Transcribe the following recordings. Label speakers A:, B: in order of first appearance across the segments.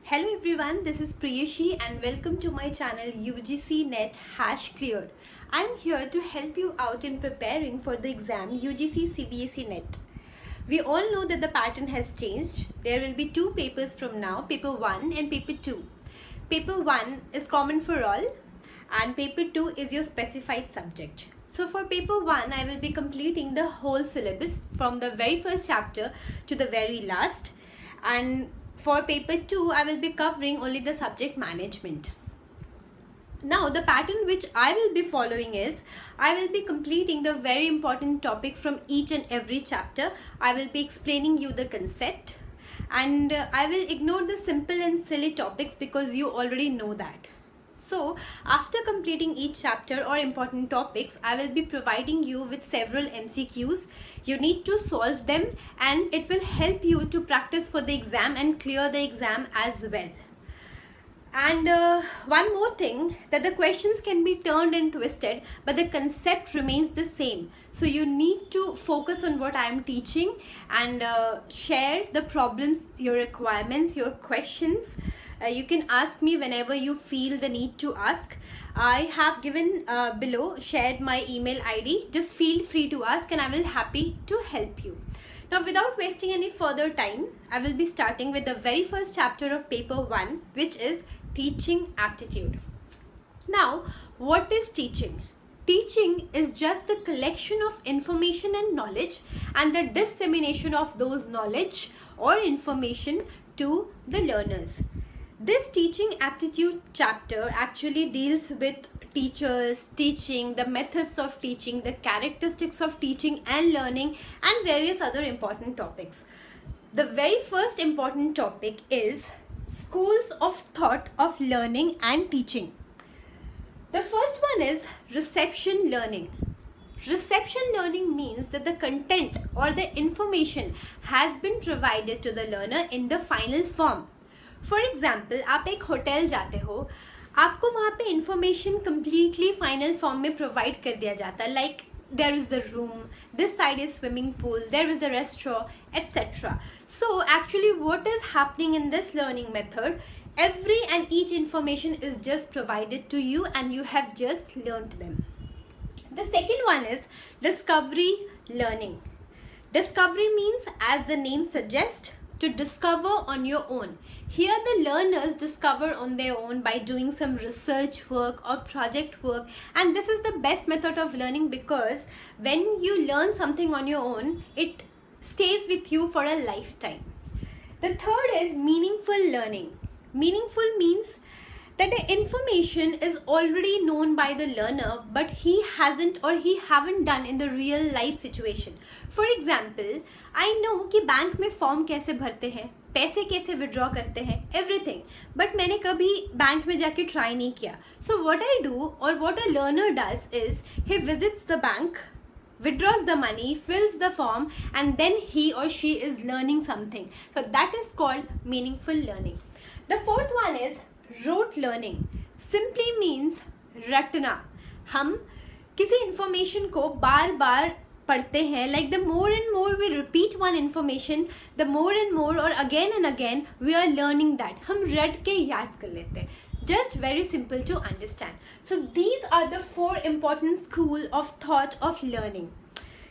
A: Hello everyone, this is Priyashi and welcome to my channel UGC Net #cleared. I'm here to help you out in preparing for the exam UGC CBSE Net. We all know that the pattern has changed. There will be two papers from now, paper 1 and paper 2. Paper 1 is common for all and paper 2 is your specified subject. So for paper 1, I will be completing the whole syllabus from the very first chapter to the very last, and for paper 2, I will be covering only the subject management. Now, the pattern which I will be following is, I will be completing the very important topic from each and every chapter. I will be explaining you the concept, and I will ignore the simple and silly topics because you already know that. So, after completing each chapter or important topics, I will be providing you with several MCQs. You need to solve them and it will help you to practice for the exam and clear the exam as well. And one more thing, that the questions can be turned and twisted, but the concept remains the same. So you need to focus on what I am teaching and share the problems, your requirements, your questions. You can ask me whenever you feel the need to ask. I have given below, shared my email ID. Just feel free to ask and I will happy to help you. Now, without wasting any further time, I will be starting with the very first chapter of paper 1, which is teaching aptitude. Now, what is teaching? Teaching is just the collection of information and knowledge and the dissemination of those knowledge or information to the learners. This teaching aptitude chapter actually deals with teachers, teaching, the methods of teaching, the characteristics of teaching and learning, and various other important topics. The very first important topic is schools of thought of learning and teaching. The first one is reception learning. Reception learning means that the content or the information has been provided to the learner in the final form. For example, आप एक hotel जाते हो, आपको वहाँ पे information completely final form में provide कर दिया जाता है, like there is the room, this side is swimming pool, there is the restaurant, etc. So actually what is happening in this learning method, every and each information is just provided to you and you have just learned them. The second one is discovery learning. Discovery means, as the name suggests, to discover on your own. Here the learners discover on their own by doing some research work or project work, and this is the best method of learning because when you learn something on your own, it stays with you for a lifetime. The third is meaningful learning. Meaningful means that the information is already known by the learner but he hasn't or he haven't done in the real life situation. For example, I know कि bank में form कैसे भरते हैं, पैसे कैसे withdraw करते हैं, everything, but मैंने कभी बैंक में जाके ट्राई नहीं किया. So what I do or what a learner does is he visits the bank, withdraws the money, fills the form, and then he or she is learning something. So that is called meaningful learning. The fourth one is rote learning. Simply means रटना. हम किसी information को बार बार पढ़ते हैं, like the more and more we repeat one information, the more and more or again and again we are learning that. हम रट के याद कर लेते हैं. Just very simple to understand. So these are the 4 important school of thought of learning.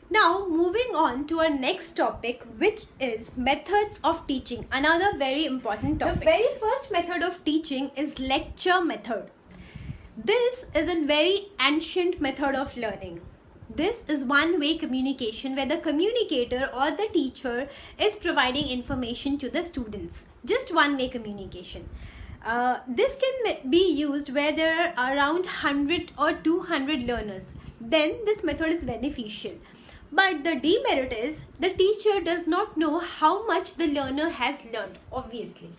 A: Now moving on to our next topic, which is methods of teaching. Another very important topic. The very first method of teaching is lecture method. This is a very ancient method of learning. This is one-way communication where the communicator or the teacher is providing information to the students. Just one-way communication. This can be used where there are around 100 or 200 learners. Then this method is beneficial. But the demerit is the teacher does not know how much the learner has learned, obviously.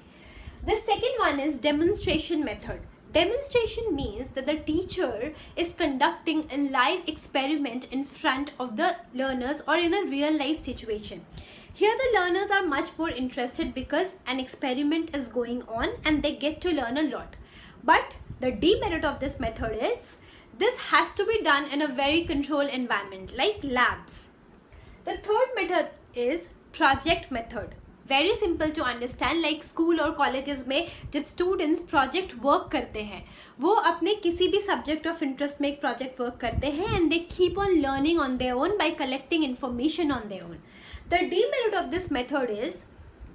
A: The second one is demonstration method. Demonstration means that the teacher is conducting a live experiment in front of the learners or in a real life situation. Here the learners are much more interested because an experiment is going on and they get to learn a lot. But the demerit of this method is this has to be done in a very controlled environment like labs. The third method is project method. Very simple to understand. Like school और colleges में जब students project work करते हैं, वो अपने किसी भी subject of interest में एक प्रोजेक्ट वर्क करते हैं and they keep on learning on their own by collecting information on their own. The demerit of this method is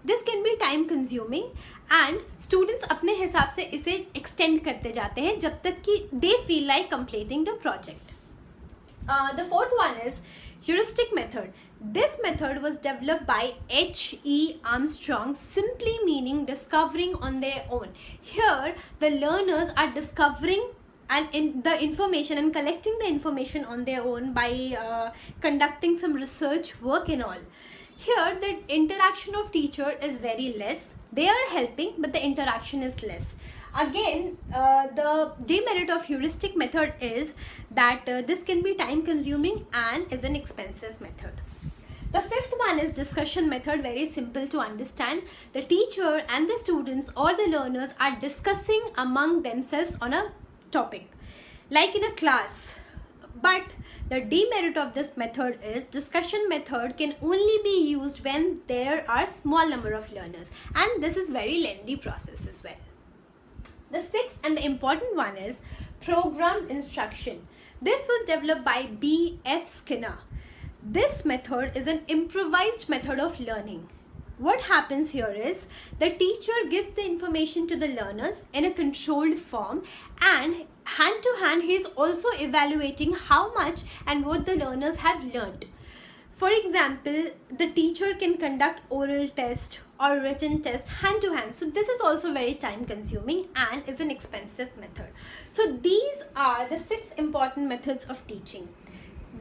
A: this can be time consuming and students अपने हिसाब से इसे extend करते जाते हैं जब तक कि they feel like completing the project. The fourth one is heuristic method. This method was developed by H.E. Armstrong, simply meaning discovering on their own. Here, the learners are discovering the information and collecting the information on their own by conducting some research work and all. Here, the interaction of teacher is very less. They are helping, but the interaction is less. Again, the demerit of heuristic method is that this can be time consuming and is an expensive method. The fifth one is discussion method, very simple to understand. The teacher and the students or the learners are discussing among themselves on a topic, like in a class. But the demerit of this method is discussion method can only be used when there are small number of learners, and this is very lengthy process as well. The sixth and the important one is programmed instruction. This was developed by B.F. Skinner. This method is an improvised method of learning. What happens here is the teacher gives the information to the learners in a controlled form, and hand to hand he is also evaluating how much and what the learners have learnt. For example, the teacher can conduct oral test or written test hand to hand. So this is also very time consuming and is an expensive method. So these are the 6 important methods of teaching.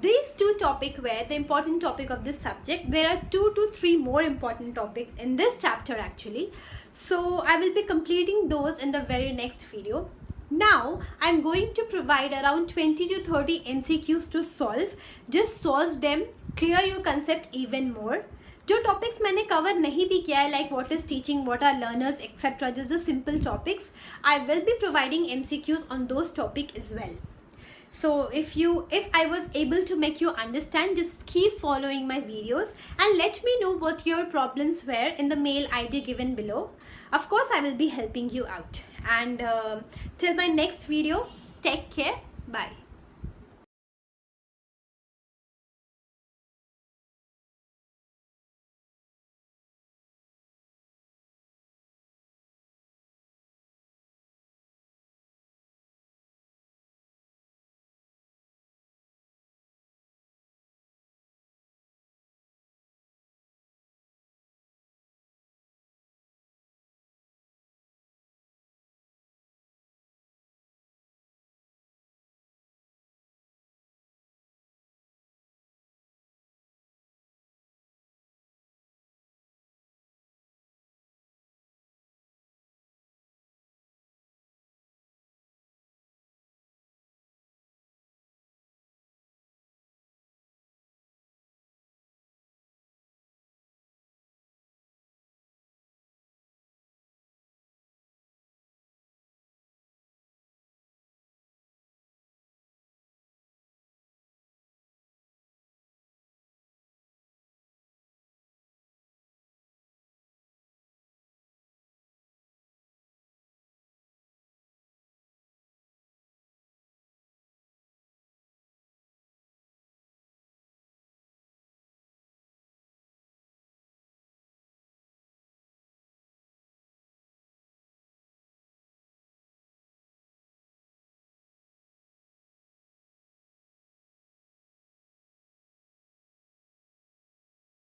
A: These 2 topics were the important topic of this subject. There are 2 to 3 more important topics in this chapter actually. So I will be completing those in the very next video. Now I'm going to provide around 20 to 30 MCQs to solve. Just solve them, clear your concept even more. जो topics मैंने cover नहीं भी किया है, like what is teaching, what are learners etcetera, just the simple topics, I will be providing MCQs on those topics as well. So if I was able to make you understand, just keep following my videos and let me know what your problems were in the mail ID given below. Of course, I will be helping you out. And till my next video, take care. Bye.